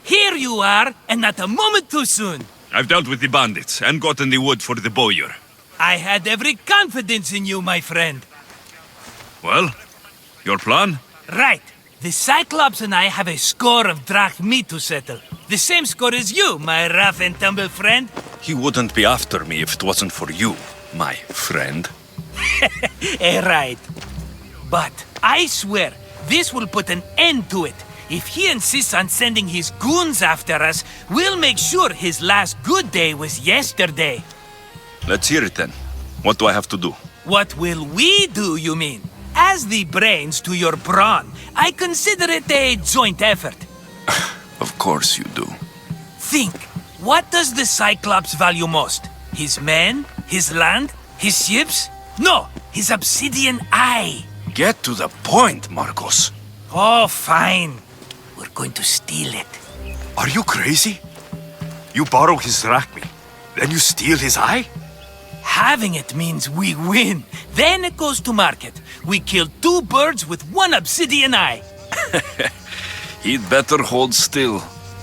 Here you are, and not a moment too soon. I've dealt with the bandits and gotten the wood for the bowyer. I had every confidence in you, my friend. Well, your plan? Right. The Cyclops and I have a score of drachmi to settle. The same score as you, my rough and tumble friend. He wouldn't be after me if it wasn't for you, my friend. Right. But I swear, this will put an end to it. If he insists on sending his goons after us, we'll make sure his last good day was yesterday. Let's hear it then. What do I have to do? What will we do, you mean? As the brains to your brawn, I consider it a joint effort. Of course you do. Think, what does the Cyclops value most? His men? His land? His ships? No, his obsidian eye. Get to the point, Marcos. Oh, fine. We're going to steal it. Are you crazy? You borrow his drachmi, then you steal his eye? Having it means we win. Then it goes to market. We kill 2 birds with 1 obsidian eye. He'd better hold still,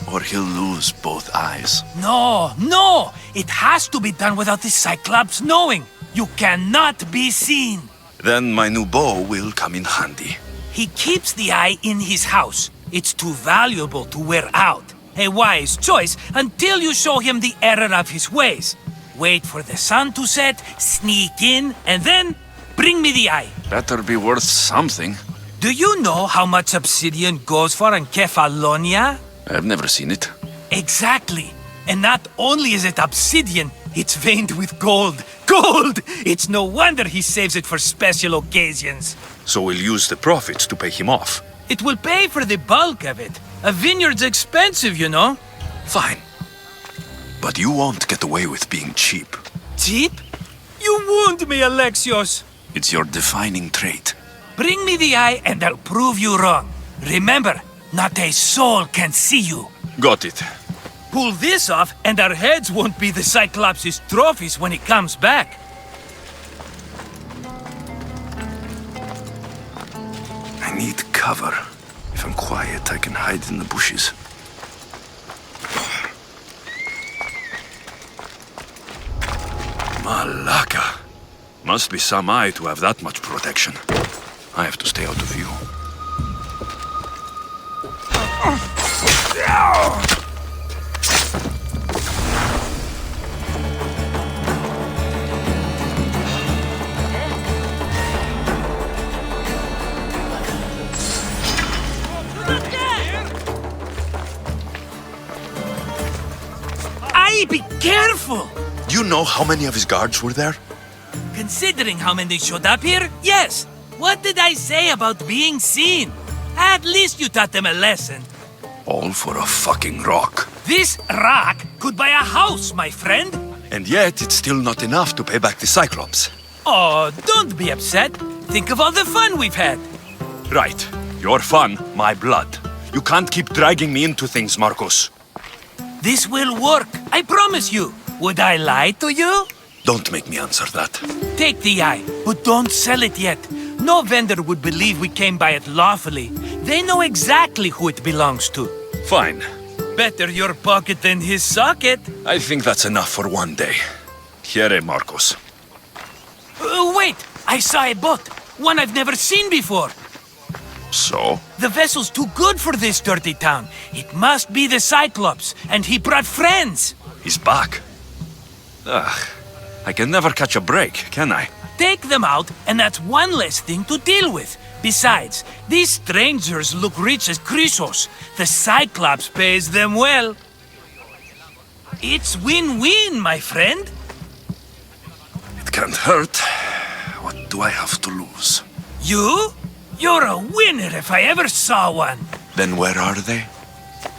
or he'll lose both eyes. No! It has to be done without the Cyclops knowing. You cannot be seen. Then my new bow will come in handy. He keeps the eye in his house. It's too valuable to wear out. A wise choice until you show him the error of his ways. Wait for the sun to set, sneak in, and then bring me the eye. Better be worth something. Do you know how much obsidian goes for in Kefalonia? I've never seen it. Exactly. And not only is it obsidian, it's veined with gold. Gold! It's no wonder he saves it for special occasions. So we'll use the profits to pay him off. It will pay for the bulk of it. A vineyard's expensive, you know. Fine. But you won't get away with being cheap. Cheap? You wound me, Alexios. It's your defining trait. Bring me the eye and I'll prove you wrong. Remember, not a soul can see you. Got it. Pull this off and our heads won't be the Cyclops' trophies when he comes back. I need cover. If I'm quiet, I can hide in the bushes. Malaka. Must be some eye to have that much protection. I have to stay out of view. Be careful! Do you know how many of his guards were there? Considering how many showed up here, yes. What did I say about being seen? At least you taught them a lesson. All for a fucking rock. This rock could buy a house, my friend. And yet, it's still not enough to pay back the Cyclops. Oh, don't be upset. Think of all the fun we've had. Right. Your fun, my blood. You can't keep dragging me into things, Marcos. This will work, I promise you. Would I lie to you? Don't make me answer that. Take the eye, but don't sell it yet. No vendor would believe we came by it lawfully. They know exactly who it belongs to. Fine. Better your pocket than his socket. I think that's enough for one day. Here, Marcos. Wait! I saw a boat. One I've never seen before. So? The vessel's too good for this dirty town. It must be the Cyclops, and he brought friends. He's back. Ugh. I can never catch a break, can I? Take them out, and that's one less thing to deal with. Besides, these strangers look rich as Chrysos. The Cyclops pays them well. It's win-win, my friend. It can't hurt. What do I have to lose? You? You're a winner if I ever saw one. Then where are they?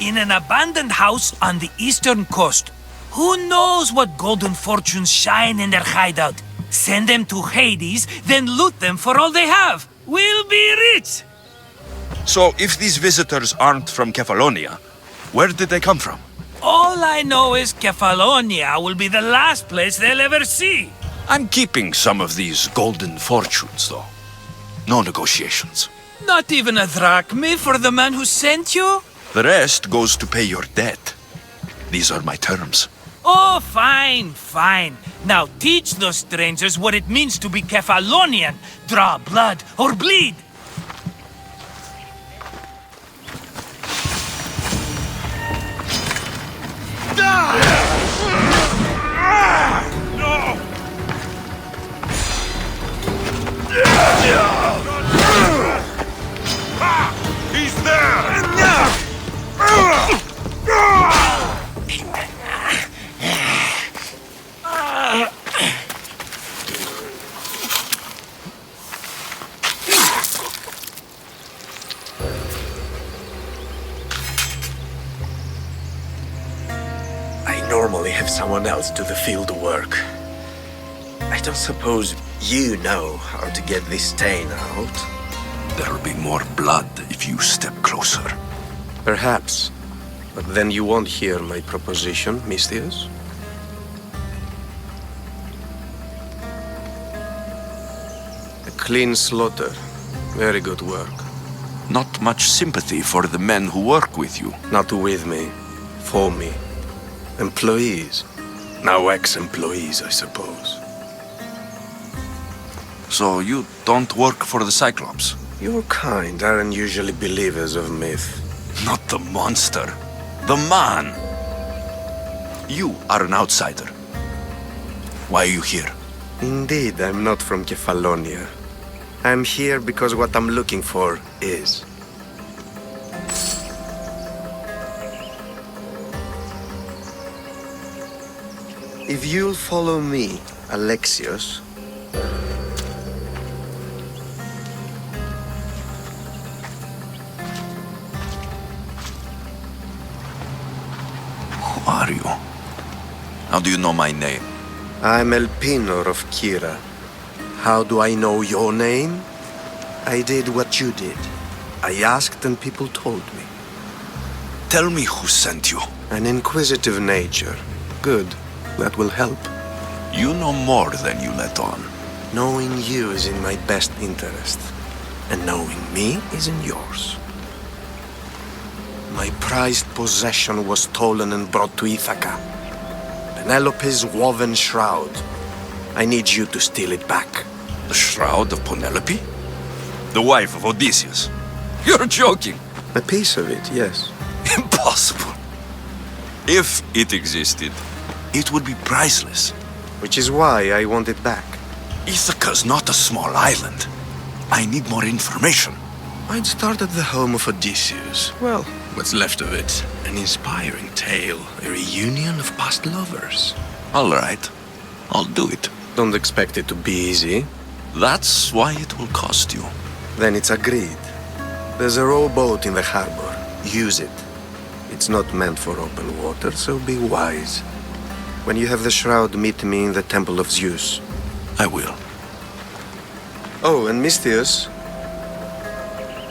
In an abandoned house on the eastern coast. Who knows what golden fortunes shine in their hideout? Send them to Hades, then loot them for all they have. We'll be rich! So, if these visitors aren't from Kefalonia, where did they come from? All I know is Kefalonia will be the last place they'll ever see. I'm keeping some of these golden fortunes, though. No negotiations. Not even a drachme for the man who sent you? The rest goes to pay your debt. These are my terms. Oh, fine, fine. Now teach those strangers what it means to be Kephalonian. Draw blood or bleed. He's there! I normally have someone else do the field work. I don't suppose you know how to get this stain out? There'll be more blood if you step closer. Perhaps. But then you won't hear my proposition, Misthios. A clean slaughter. Very good work. Not much sympathy for the men who work with you. Not with me. For me. Employees. Now ex-employees, I suppose. So you don't work for the Cyclops? Your kind aren't usually believers of myth. Not the monster. The man! You are an outsider. Why are you here? Indeed, I'm not from Kefalonia. I'm here because what I'm looking for is. If you'll follow me, Alexios, Who are you? How do you know my name? I'm Elpenor of Kirrha. How do I know your name? I did what you did. I asked and people told me. Tell me who sent you. An inquisitive nature. Good. That will help. You know more than you let on. Knowing you is in my best interest. And knowing me is in yours. My prized possession was stolen and brought to Ithaca. Penelope's woven shroud. I need you to steal it back. The shroud of Penelope? The wife of Odysseus? You're joking! A piece of it, yes. Impossible! If it existed, it would be priceless. Which is why I want it back. Ithaca's not a small island. I need more information. I'd start at the home of Odysseus. Well, what's left of it. An inspiring tale. A reunion of past lovers. All right. I'll do it. Don't expect it to be easy. That's why it will cost you. Then it's agreed. There's a rowboat in the harbor. Use it. It's not meant for open water, so be wise. When you have the shroud, meet me in the Temple of Zeus. I will. Oh, and Misthios,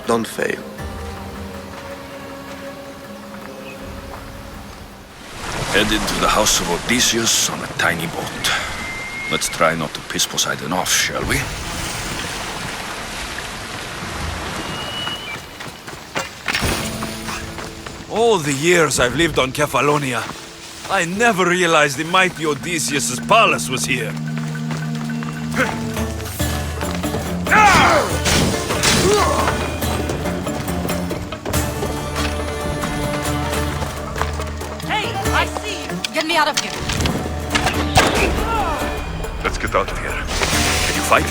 don't fail. Headed to the house of Odysseus on a tiny boat. Let's try not to piss Poseidon off, shall we? All the years I've lived on Kefalonia, I never realized the mighty Odysseus' palace was here. Hey, I see you. Get me out of here. Let's get out of here. Can you fight?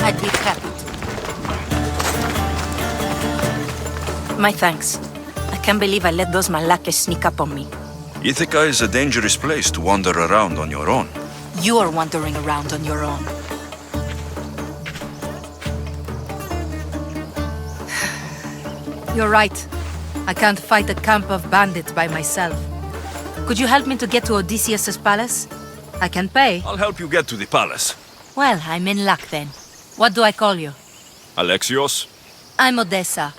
I'd be happy to. My thanks. I can't believe I let those Malakas sneak up on me. Ithaca is a dangerous place to wander around on your own. You're wandering around on your own. You're right. I can't fight a camp of bandits by myself. Could you help me to get to Odysseus' palace? I can pay. I'll help you get to the palace. Well, I'm in luck then. What do I call you? Alexios, I'm Odessa,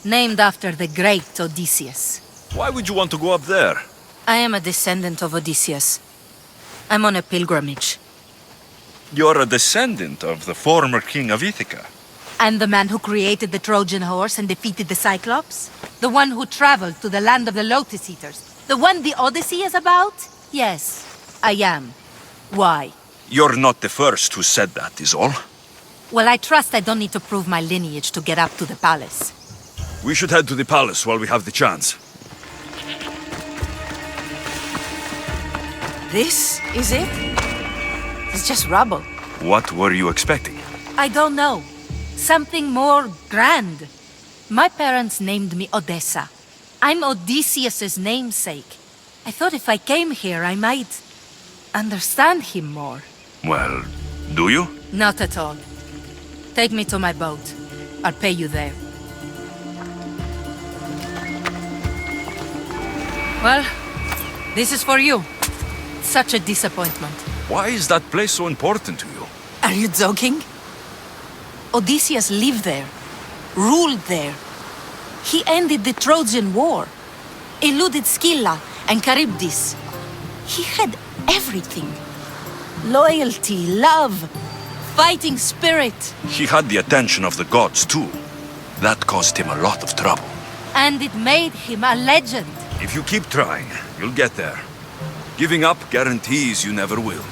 named after the great Odysseus. why would you want to go up there? I am a descendant of Odysseus. I'm on a pilgrimage. You're a descendant of the former king of Ithaca. And the man who created the Trojan horse and defeated the Cyclops? The one who traveled to the land of the Lotus Eaters? The one the Odyssey is about? Yes, I am. Why? You're not the first who said that, is all. Well, I trust I don't need to prove my lineage to get up to the palace. We should head to the palace while we have the chance. This is it? It's just rubble. What were you expecting? I don't know. Something more grand. My parents named me Odessa. I'm Odysseus's namesake. I thought if I came here, I might understand him more. Well, do you? Not at all. Take me to my boat. I'll pay you there. Well, this is for you. Such a disappointment. Why is that place so important to you? Are you joking? Odysseus lived there, ruled there. He ended the Trojan War, eluded Scylla and Charybdis. He had everything. Loyalty, love, fighting spirit. He had the attention of the gods, too. That caused him a lot of trouble. And it made him a legend. If you keep trying, you'll get there. Giving up guarantees you never will.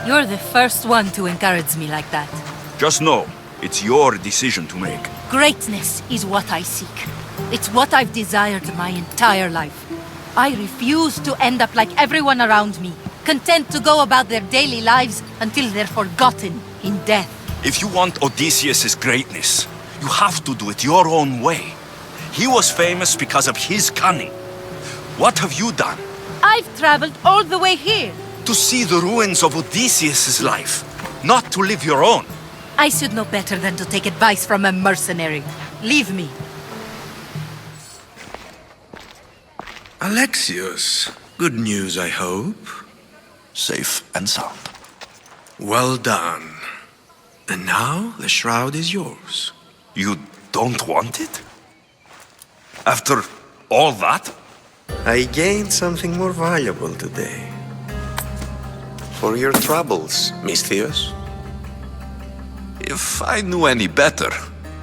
You're the first one to encourage me like that. Just know, it's your decision to make. Greatness is what I seek. It's what I've desired my entire life. I refuse to end up like everyone around me, content to go about their daily lives until they're forgotten in death. If you want Odysseus' greatness, you have to do it your own way. He was famous because of his cunning. What have you done? I've traveled all the way here. To see the ruins of Odysseus' life, not to live your own. I should know better than to take advice from a mercenary. Leave me. Alexios, good news, I hope. Safe and sound. Well done. And now the shroud is yours. You don't want it? After all that? I gained something more valuable today. For your troubles, Misthios. If I knew any better,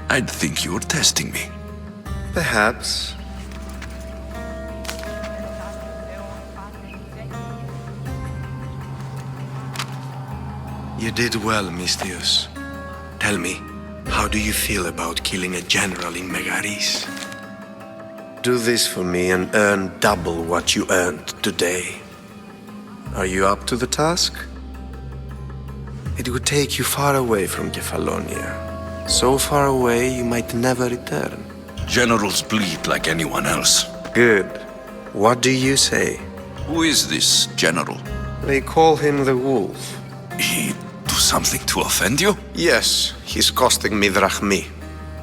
I'd think you were testing me. Perhaps. You did well, Misthios. Tell me, how do you feel about killing a general in Megaris? Do this for me and earn double what you earned today. Are you up to the task? It would take you far away from Kefalonia. So far away you might never return. Generals bleed like anyone else. Good. What do you say? Who is this general? They call him the Wolf. He do something to offend you? Yes, he's costing me drachmi.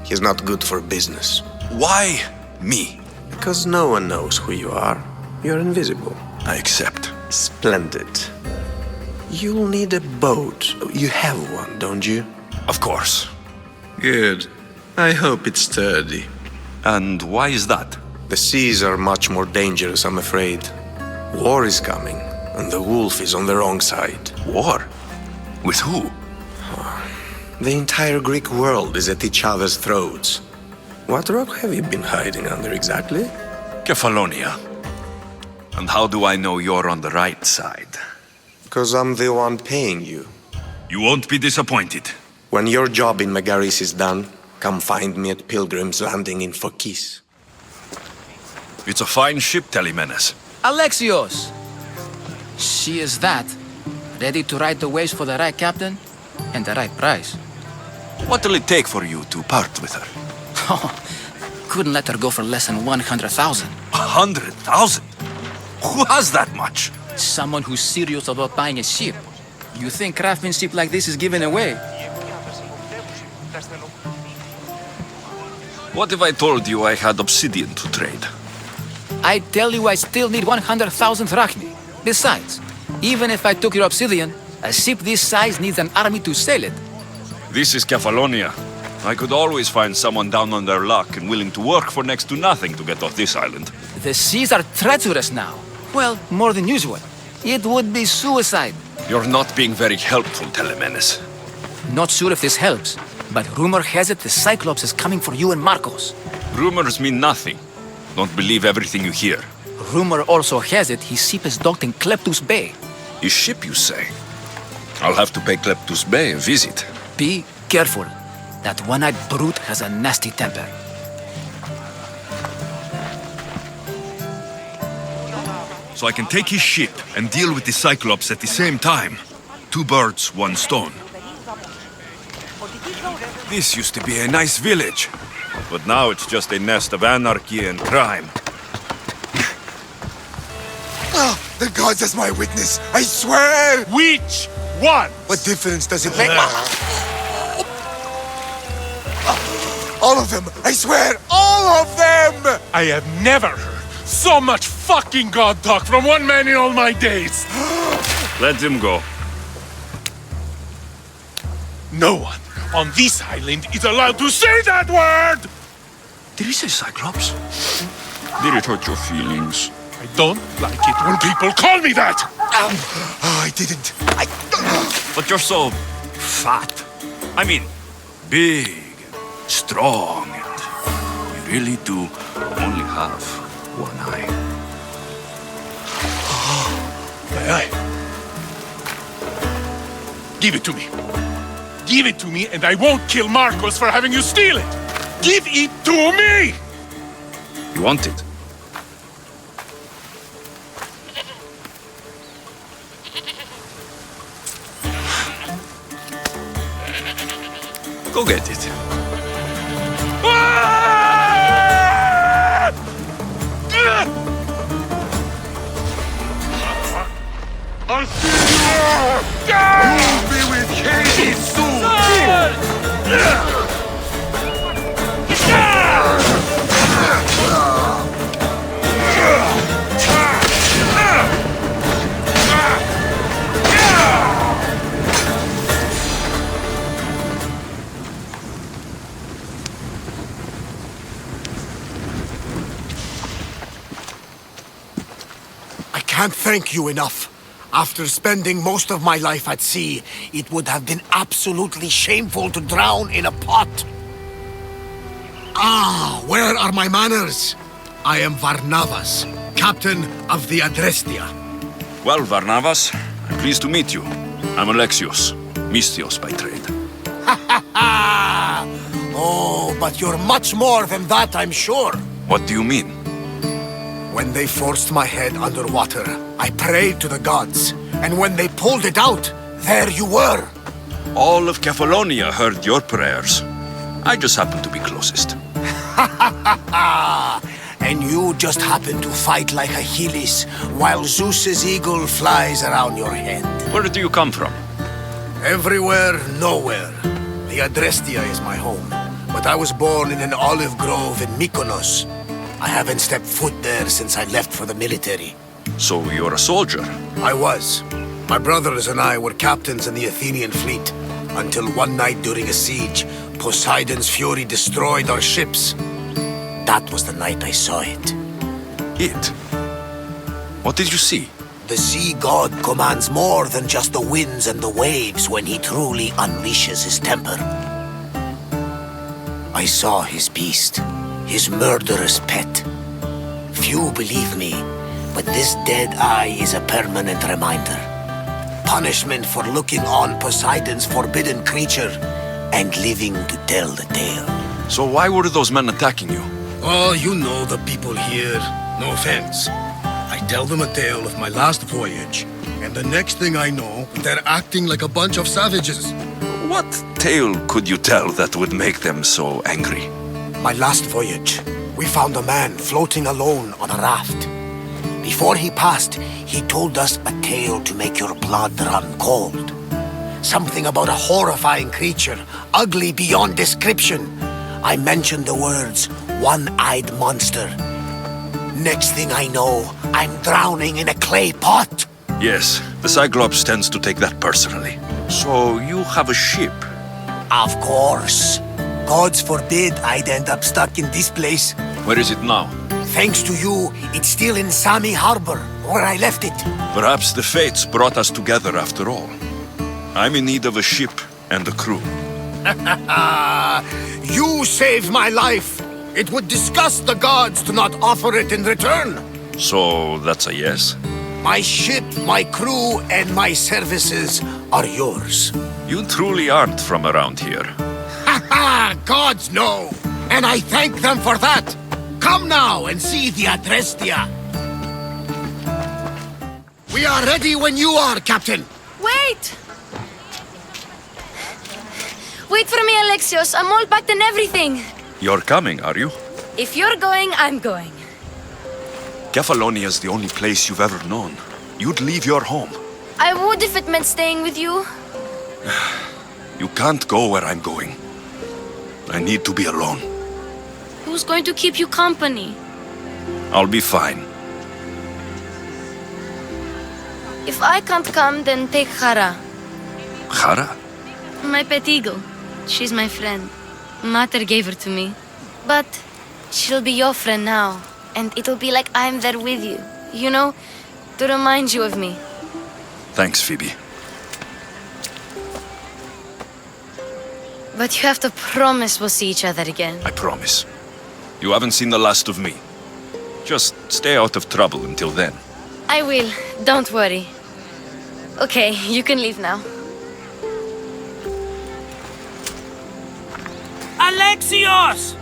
He's not good for business. Why me? Because no one knows who you are. You're invisible. I accept. Splendid. You'll need a boat. You have one, don't you? Of course. Good. I hope it's sturdy. And why is that? The seas are much more dangerous, I'm afraid. War is coming, and the wolf is on the wrong side. War? With who? The entire Greek world is at each other's throats. What rock have you been hiding under exactly? Kefalonia. And how do I know you're on the right side? Because I'm the one paying you. You won't be disappointed. When your job in Megaris is done, come find me at Pilgrim's Landing in Phokis. It's a fine ship, Telemenes. Alexios! She is that. Ready to ride the waves for the right captain and the right price. What'll it take for you to part with her? Couldn't let her go for less than 100,000. 100,000? Who has that much? Someone who's serious about buying a ship. You think craftsmanship like this is given away? What if I told you I had obsidian to trade? I tell you I still need 100,000 drachmi. Besides, even if I took your obsidian, a ship this size needs an army to sail it. This is Kefalonia. I could always find someone down on their luck and willing to work for next to nothing to get off this island. The seas are treacherous now. Well, more than usual. It would be suicide. You're not being very helpful, Telemenes. Not sure if this helps. But rumor has it the Cyclops is coming for you and Marcos. Rumors mean nothing. Don't believe everything you hear. Rumor also has it his ship is docked in Kleptus Bay. His ship, you say? I'll have to pay Kleptus Bay a visit. Be careful. That one-eyed brute has a nasty temper. So I can take his ship and deal with the Cyclops at the same time. 2 birds, 1 stone. This used to be a nice village, But now it's just a nest of anarchy and crime. Oh, the gods as my witness, I swear! Which one? What difference does it make? All of them! I swear, all of them! I have never heard so much fucking god talk from one man in all my days. Let him go. No one on this island is allowed to say that word! Did he say Cyclops? Did it hurt your feelings? I don't like it when people call me that! Oh, I didn't. But you're so fat. I mean, big, strong, and you really do only have one eye. My eye. Give it to me. Give it to me and I won't kill Marcos for having you steal it! Give it to me! You want it? Go get it. I'll see you! You'll be with Hades soon! I can't thank you enough. After spending most of my life at sea, it would have been absolutely shameful to drown in a pot. Ah, where are my manners? I am Varnavas, captain of the Adrestia. Well, Varnavas, I'm pleased to meet you. I'm Alexios, Mystios by trade. Oh, but you're much more than that, I'm sure. What do you mean? When they forced my head underwater, I prayed to the gods. And when they pulled it out, there you were. All of Kefalonia heard your prayers. I just happened to be closest. And you just happened to fight like Achilles, while Zeus's eagle flies around your head. Where do you come from? Everywhere, nowhere. The Adrestia is my home. But I was born in an olive grove in Mykonos. I haven't stepped foot there since I left for the military. So you're a soldier? I was. My brothers and I were captains in the Athenian fleet, until one night during a siege, Poseidon's fury destroyed our ships. That was the night I saw it. It? What did you see? The sea god commands more than just the winds and the waves when he truly unleashes his temper. I saw his beast, his murderous pet. Few believe me, but this dead eye is a permanent reminder. Punishment for looking on Poseidon's forbidden creature and living to tell the tale. So why were those men attacking you? Oh, you know the people here. No offense. I tell them a tale of my last voyage, and the next thing I know, they're acting like a bunch of savages. What tale could you tell that would make them so angry? My last voyage, we found a man floating alone on a raft. Before he passed, he told us a tale to make your blood run cold. Something about a horrifying creature, ugly beyond description. I mentioned the words, one-eyed monster. Next thing I know, I'm drowning in a clay pot. Yes, the Cyclops tends to take that personally. So you have a ship? Of course. Gods forbid I'd end up stuck in this place. Where is it now? Thanks to you, it's still in Sami Harbor, where I left it. Perhaps the fates brought us together after all. I'm in need of a ship and a crew. You saved my life. It would disgust the gods to not offer it in return. So that's a yes? My ship, my crew, and my services are yours. You truly aren't from around here. Ha ha! Gods know! And I thank them for that! Come now and see the Adrestia. We are ready when you are, Captain. Wait! Wait for me, Alexios. I'm all packed and everything. You're coming, are you? If you're going, I'm going. Kefalonia is the only place you've ever known. You'd leave your home. I would if it meant staying with you. You can't go where I'm going. I need to be alone. Who's going to keep you company? I'll be fine. If I can't come, then take Kirrha, Kirrha? my pet eagle. She's my friend. Mater gave her to me. But she'll be your friend now. And it'll be like I'm there with you. You know, to remind you of me. Thanks, Phoebe. But you have to promise we'll see each other again. I promise. You haven't seen the last of me. Just stay out of trouble until then. I will. Don't worry. Okay, you can leave now. Alexios!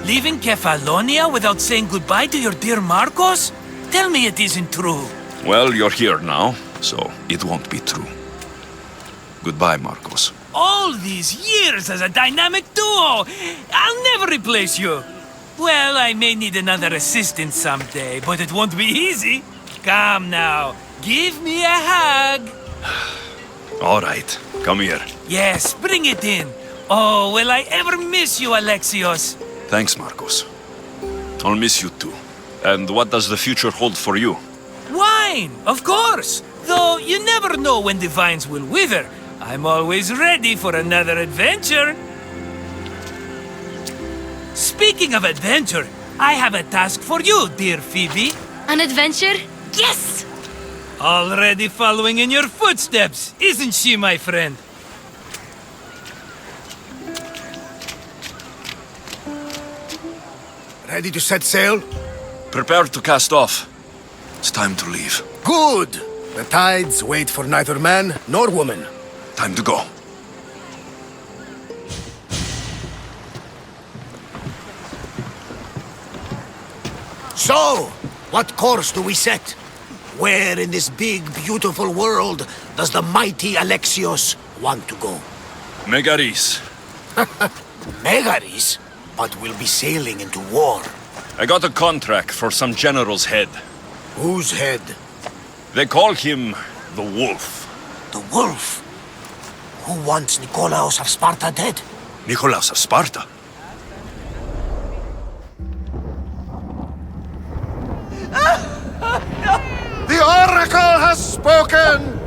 Leaving Kefalonia without saying goodbye to your dear Marcos? Tell me it isn't true. Well, you're here now, so it won't be true. Goodbye, Marcos. All these years as a dynamic duo! I'll never replace you! Well, I may need another assistant someday, but it won't be easy. Come now, give me a hug. All right, come here. Yes, bring it in. Oh, will I ever miss you, Alexios? Thanks, Marcos. I'll miss you too. And what does the future hold for you? Wine, of course. Though you never know when the vines will wither. I'm always ready for another adventure. Speaking of adventure, I have a task for you, dear Phoebe. An adventure? Yes! Already following in your footsteps, isn't she, my friend? Ready to set sail? Prepare to cast off. It's time to leave. Good! The tides wait for neither man nor woman. Time to go. So, what course do we set? Where in this big, beautiful world does the mighty Alexios want to go? Megaris. Megaris? But we'll be sailing into war. I got a contract for some general's head. Whose head? They call him the Wolf. The wolf? Who wants Nikolaos of Sparta dead? Nikolaos of Sparta? The Oracle has spoken!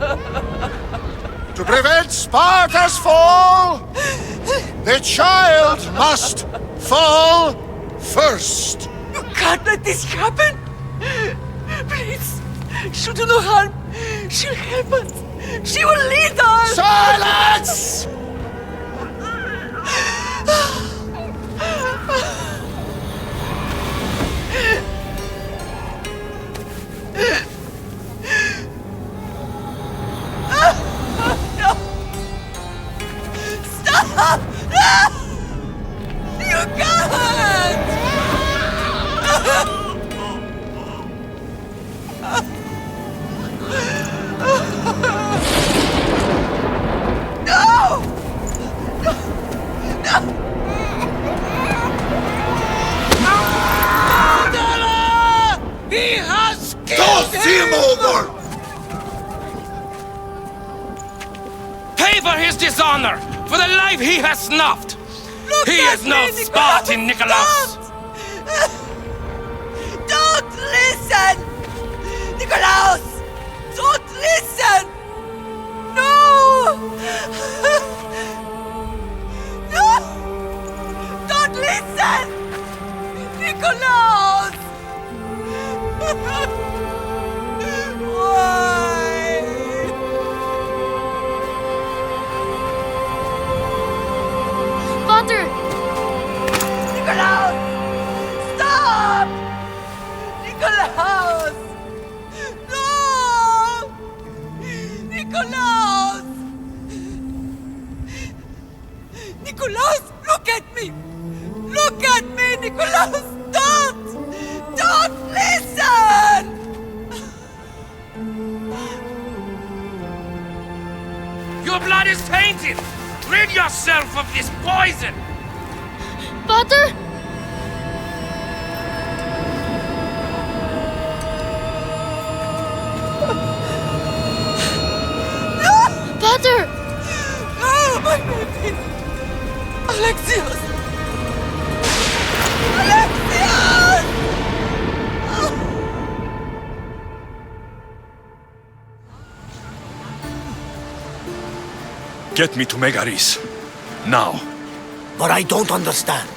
To prevent Sparta's fall, the child must fall first. You can't let this happen! Please, she'll do no harm. She'll help us. She will lead us! Silence! Stop! No! You can't! No! No! Murderer! He has killed him over! Pay for his dishonor, for the life he has snuffed. Look He at is no me, Spartan, Nikolaos. Don't listen! Nikolaos! Don't listen! No! No! Don't listen! Nikolaos! Why? Nikolaos! Nikolaos, look at me! Look at me, Nikolaos! Don't! Don't listen! Your blood is tainted! Rid yourself of this poison! Pater? Pater! Oh, my baby! Alexios! Alexios! Get me to Megaris. Now. But I don't understand.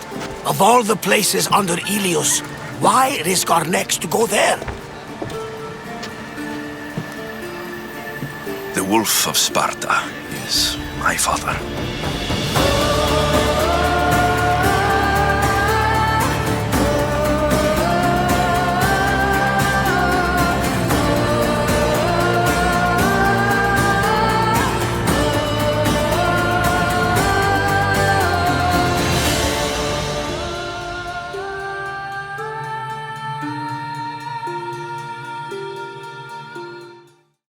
Of all the places under Ilios, why risk our necks to go there? The Wolf of Sparta is my father.